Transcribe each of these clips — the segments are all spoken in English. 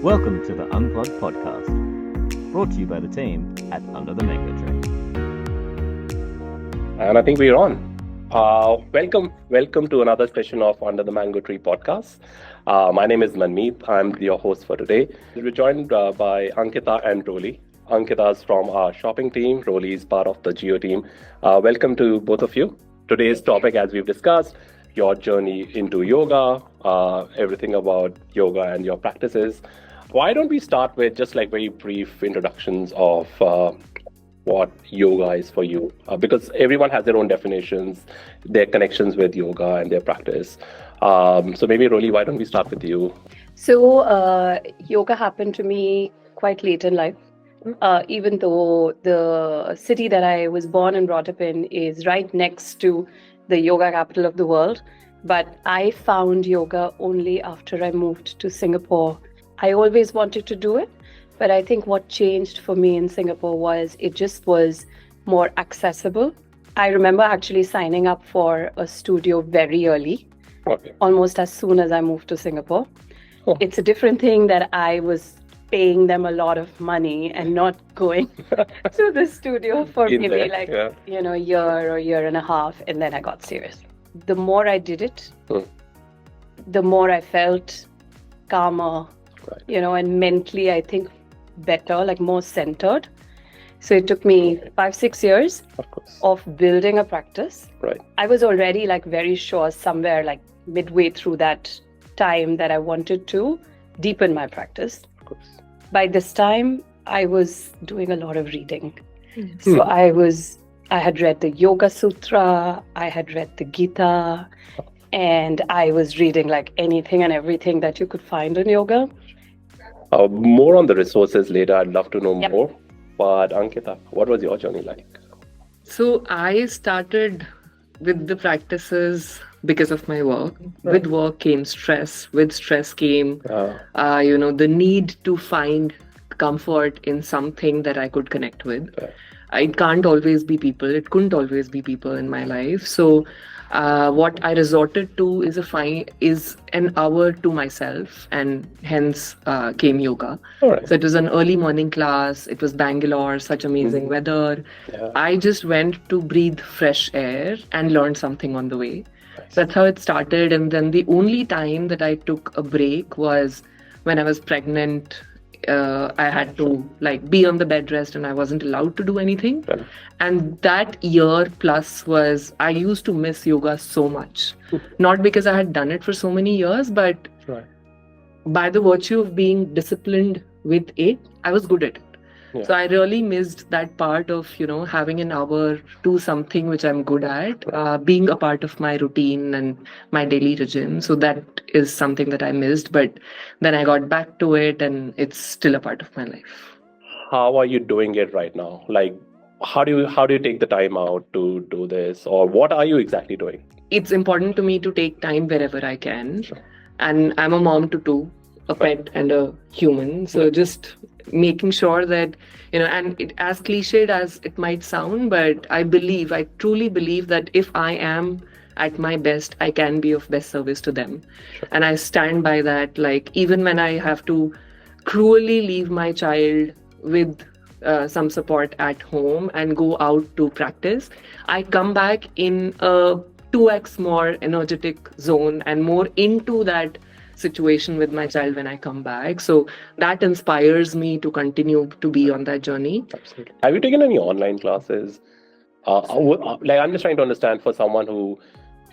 Welcome to the Unplugged podcast, brought to you by the team at Under the Mango Tree. And I think we're on. Welcome to another session of Under the Mango Tree podcast. My name is Manmeet. I'm your host for today. We're joined by Ankita and Roli. Ankita is from our shopping team. Roli is part of the Geo team. Welcome to both of you. Today's topic, as we've discussed, your journey into yoga, everything about yoga and your practices. Why don't we start with just like very brief introductions of what yoga is for you? Because everyone has their own definitions, their connections with yoga and their practice. So maybe Roli, why don't we start with you? So yoga happened to me quite late in life. Even though the city that I was born and brought up in is right next to the yoga capital of the world. But I found yoga only after I moved to Singapore. I always wanted to do it, but I think what changed for me in Singapore was it just was more accessible. I remember actually signing up for a studio very early, almost as soon as I moved to Singapore. Oh. It's a different thing that I was paying them a lot of money and not going to the studio for maybe a year or year and a half, and then I got serious. The more I did it, the more I felt calmer, and mentally I think better, like more centered. So it took me 5-6 years of building a practice. Right. I was already like very sure somewhere like midway through that time that I wanted to deepen my practice. By this time, I was doing a lot of reading. So I had read the Yoga Sutra, I had read the Gita, and I was reading like anything and everything that you could find in yoga. More on the resources later. I'd love to know more. But Ankita, what was your journey like? So I started with the practices because of my work. Right. With work came stress. With stress came, the need to find comfort in something that I could connect with. It can't always be people. It couldn't always be people in my life. So what I resorted to is an hour to myself, and hence came yoga. Right. So it was an early morning class. It was Bangalore, such amazing weather. Yeah. I just went to breathe fresh air and learned something on the way. Nice. That's how it started. And then the only time that I took a break was when I was pregnant. I had to be on the bed rest and I wasn't allowed to do anything. Right. And that year plus I used to miss yoga so much. Not because I had done it for so many years, but by the virtue of being disciplined with it, I was good at it. Yeah. So I really missed that part of, having an hour to something which I'm good at, being a part of my routine and my daily regime. So that is something that I missed, but then I got back to it and it's still a part of my life. How are you doing it right now? Like, how do you take the time out to do this, or what are you exactly doing? It's important to me to take time wherever I can. Sure. And I'm a mom to two, a pet and a human. So just making sure that, and it, as cliched as it might sound, but I truly believe that if I am at my best, I can be of best service to them. Sure. And I stand by that. Like, even when I have to cruelly leave my child with some support at home and go out to practice, I come back in a 2x more energetic zone and more into that situation with my child when I come back. So that inspires me to continue to be on that journey. Absolutely. Have you taken any online classes? I'm just trying to understand, for someone who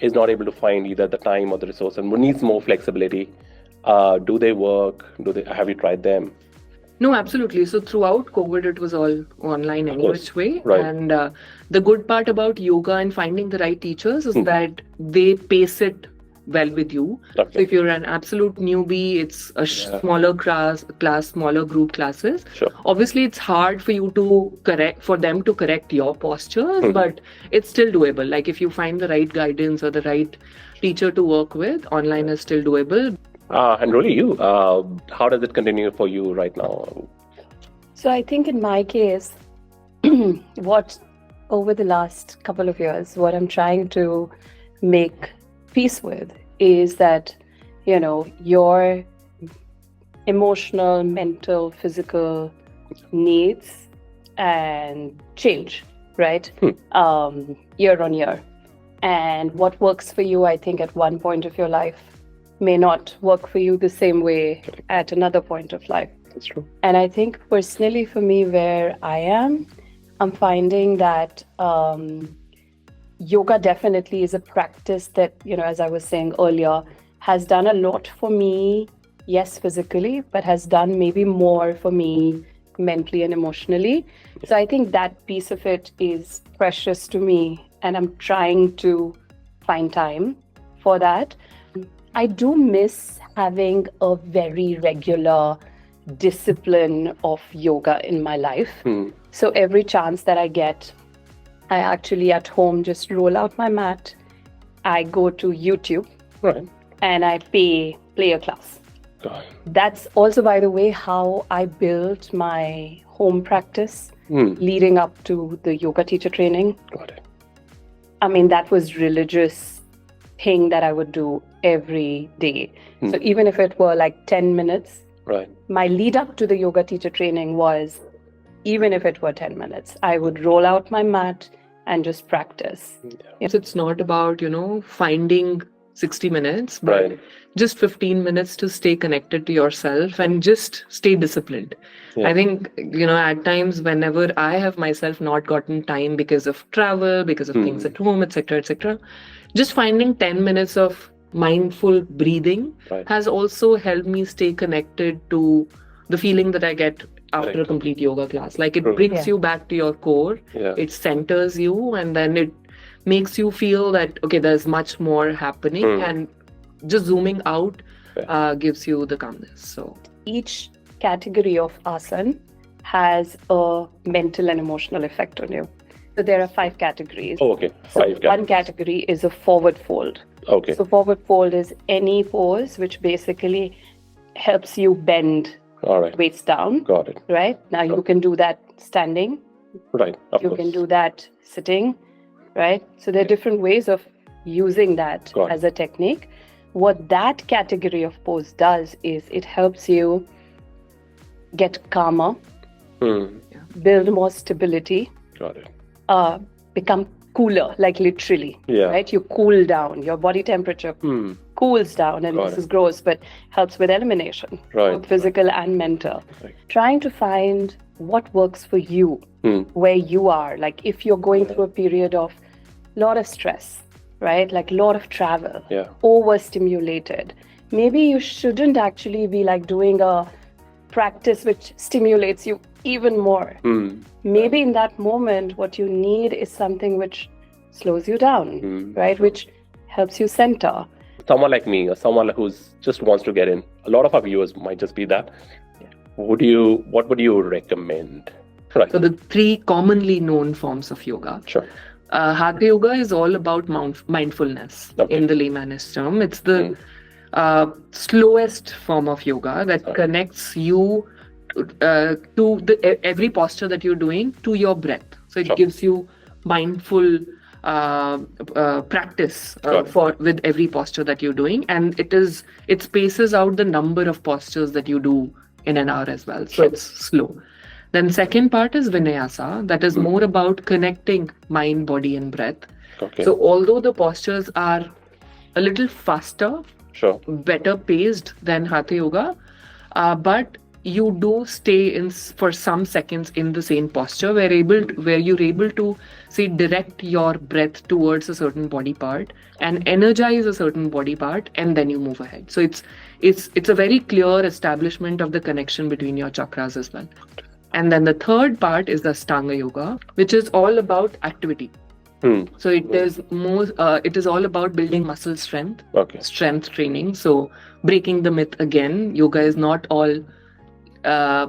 is not able to find either the time or the resource and needs more flexibility, do they work? Have you tried them? No, absolutely. So throughout COVID, it was all online any which way. Right. And the good part about yoga and finding the right teachers is that they pace it well with you. Okay. So if you're an absolute newbie, it's a smaller class, smaller group classes. Sure. Obviously, it's hard for them to correct your postures, but it's still doable. Like, if you find the right guidance or the right teacher to work with, online is still doable. And Roli, you, how does it continue for you right now? So I think in my case, what over the last couple of years, what I'm trying to make peace with is that, your emotional, mental, physical needs and change, right? Year on year. And what works for you, I think, at one point of your life may not work for you the same way at another point of life. That's true. And I think personally for me, where I am, I'm finding that yoga definitely is a practice that, as I was saying earlier, has done a lot for me, yes, physically, but has done maybe more for me mentally and emotionally. So I think that piece of it is precious to me, and I'm trying to find time for that. I do miss having a very regular discipline of yoga in my life. So every chance that I get, I actually at home just roll out my mat. I go to YouTube, Right. and I play a class. Got it. That's also, by the way, how I built my home practice leading up to the yoga teacher training. Got it. I mean, that was religious thing that I would do every day. So even if it were like 10 minutes, Right. my lead up to the yoga teacher training was, even if it were 10 minutes, I would roll out my mat and just practice. So it's not about, finding 60 minutes, but Right. just 15 minutes to stay connected to yourself and just stay disciplined. Yeah. I think, at times whenever I have myself not gotten time because of travel, because of things at home, etc., just finding 10 minutes of mindful breathing Right. has also helped me stay connected to the feeling that I get after a Correct. complete yoga class. Like it True. brings Yeah. you back to your core, Yeah. it centers you, and then it makes you feel that, okay, there's much more happening, and just zooming out gives you the calmness. So Each category of asana has a mental and emotional effect on you. So there are 5 categories. Oh, okay. So 5 one category is a forward fold. Okay. So forward fold is any pose which basically helps you bend All right. weights down, Got it. right? Now you can do that standing, Right. Of you course. can do that sitting, right? So there are different ways of using that Got it. as a technique. What that category of pose does is it helps you get calmer, build more stability, Got it. become cooler, like literally, Yeah. right? You cool down, your body temperature cools down, and Got this it. is gross, but helps with elimination, Right. both physical and mental. Right. Trying to find what works for you, where you are. Like if you're going through a period of lot of stress, right? Like lot of travel, Yeah. overstimulated. Maybe you shouldn't actually be like doing a practice which stimulates you even more. Maybe in that moment, what you need is something which slows you down, right? Which helps you center. Someone like me, or someone who's just wants to get in. A lot of our viewers might just be that. What would you recommend? Right. So the 3 commonly known forms of yoga. Sure. Hatha yoga is all about mindfulness in the layman's term. It's the slowest form of yoga that connects you to every posture that you're doing to your breath. So it gives you mindful practice with every posture that you're doing, and it spaces out the number of postures that you do in an hour as well. So it's slow. Then second part is Vinyasa, that is more about connecting mind, body, and breath. Okay. So although the postures are a little faster, Sure. better paced than Hatha yoga, but you do stay in for some seconds in the same posture where you're able to say direct your breath towards a certain body part and energize a certain body part, and then you move ahead. So it's a very clear establishment of the connection between your chakras as well. And then the third part is the Ashtanga yoga, which is all about activity. So it is all about building muscle strength, strength training. So breaking the myth again, yoga is not all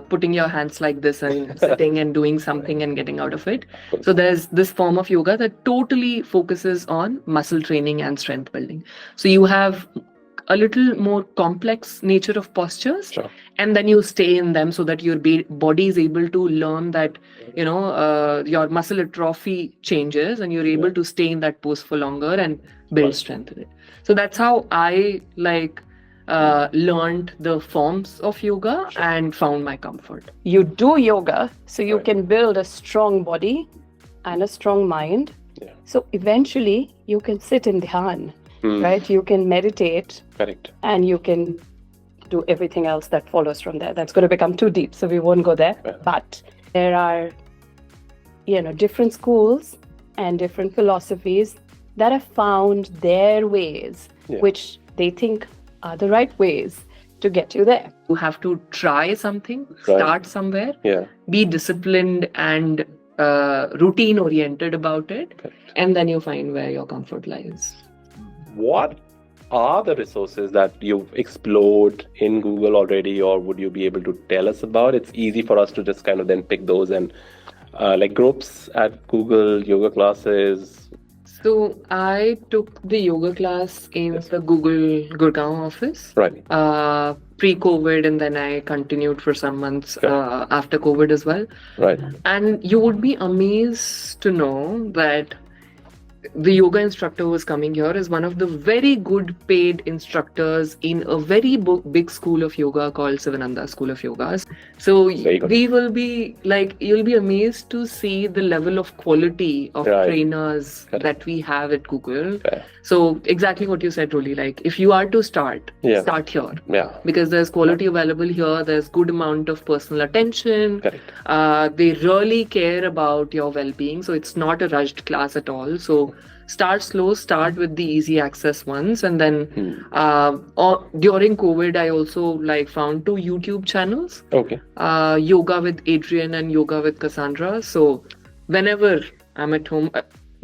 putting your hands like this and sitting and doing something and getting out of it. So there's this form of yoga that totally focuses on muscle training and strength building. So you have a little more complex nature of postures, and then you stay in them so that your body is able to learn that your muscle atrophy changes, and you're able to stay in that pose for longer and build strength in it. So that's how I learned the forms of yoga and found my comfort. You do yoga so you Right. can build a strong body and a strong mind. Yeah. So eventually you can sit in dhyan, Hmm. right? You can meditate Correct. and you can do everything else that follows from there. That's going to become too deep, so we won't go there. Yeah. But there are, different schools and different philosophies that have found their ways, Yeah. which they think are the right ways to get you there. You have to try something, Right. start somewhere, Yeah. be disciplined and routine oriented about it, Correct. and then you find where your comfort lies. What are the resources that you've explored in Google already, or would you be able to tell us about? It's easy for us to just kind of then pick those and like groups at Google, yoga classes. So I took the yoga class in Yes. the Google Gurgaon office Right. pre-COVID, and then I continued for some months after COVID as well. Right. And you would be amazed to know that the yoga instructor who was coming here is one of the very good paid instructors in a very big school of yoga called Sivananda School of Yoga. So Very good. we will be like, you'll be amazed to see the level of quality of Right. trainers Correct. that we have at Google. Yeah. So exactly what you said, Roli, like if you are to start here. Yeah. Because there's quality available here, there's good amount of personal attention. Correct. They really care about your well-being, so it's not a rushed class at all. So start slow, start with the easy access ones, and then during COVID, I also found 2 YouTube channels, Okay. Yoga with Adrian and Yoga with Cassandra. So whenever I'm at home,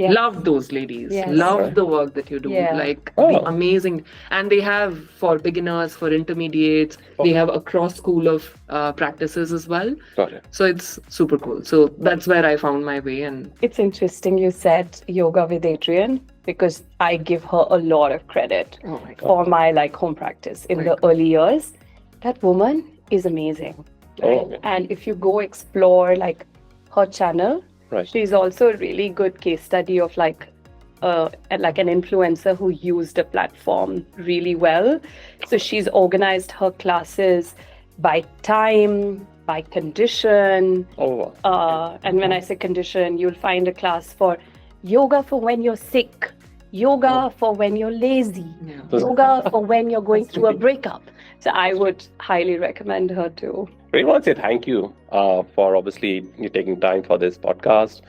Yeah. love those ladies, Yes. love Right. the work that you do, Yeah. Oh. amazing. And they have for beginners, for intermediates, they have across school of practices as well. Got it. So it's super cool. So that's where I found my way. And It's interesting you said yoga with Adrian, because I give her a lot of credit oh my god, for my home practice in the early years. That woman is amazing. Oh, okay. And if you go explore her channel, Right. she's also a really good case study of an influencer who used a platform really well. So she's organized her classes by time, by condition. Oh, wow. And when I say condition, you'll find a class for yoga for when you're sick, yoga for when you're lazy, yeah. yoga for when you're going through a breakup. So I would highly recommend her too. Really want to say thank you for obviously you taking time for this podcast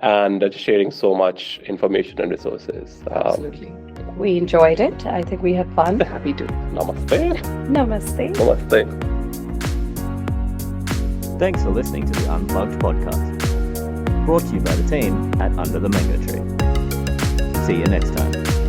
and just sharing so much information and resources. Absolutely. We enjoyed it. I think we had fun. Happy to. Namaste. Namaste. Namaste. Thanks for listening to the Unplugged podcast. Brought to you by the team at Under the Mango Tree. See you next time.